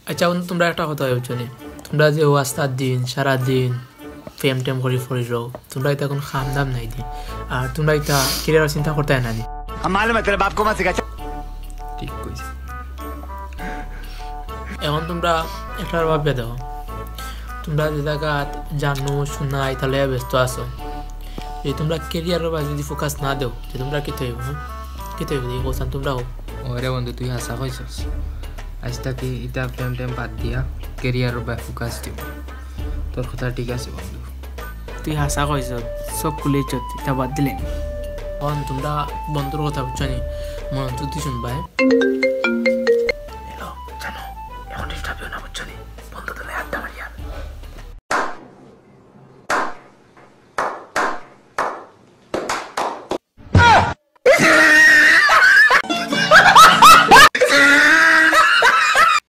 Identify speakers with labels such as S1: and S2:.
S1: আচ্ছা বন্ধু তোমরা একটা কথা ভাবছো নি তোমরা যে ওয়াস্তার দিন সারাদিন ফেম টেম করে ফরি রো তোমরা এটা এখন খাম দাম নাই দি আর তোমরা এটা কেরিয়ার চিন্তা করতে না নি
S2: हम मालूम है तेरे बाप को मत सिखा
S3: ঠিক কইছ
S1: এখন তোমরা একটার ভাববে দাও তোমরা যে জায়গা জানো শোনা তাহলে ব্যস্ত আছো যদি তোমরা কেরিয়ারের বা যদি ফোকাস না দেও যে তোমরা কি হইব কি হইব এই কোসান তোমরা
S3: ওরে বন্ধু তুই হাসা কইছস আজ তাকে ইটা প্রেম টেম বাদ দিয়া কেরিয়ারের বা ফোকাস দিব তোর কথা ঠিক আছে বন্ধু
S4: তুই হাসা কইছ সব খুলে চত এটা বাদ দিলে
S1: এখন তোমরা বন্ধুর কথা বুঝছো নি মন তুই শুনবা হ্যালো জানো এখন ডিস্টার্ব না বুঝছো নি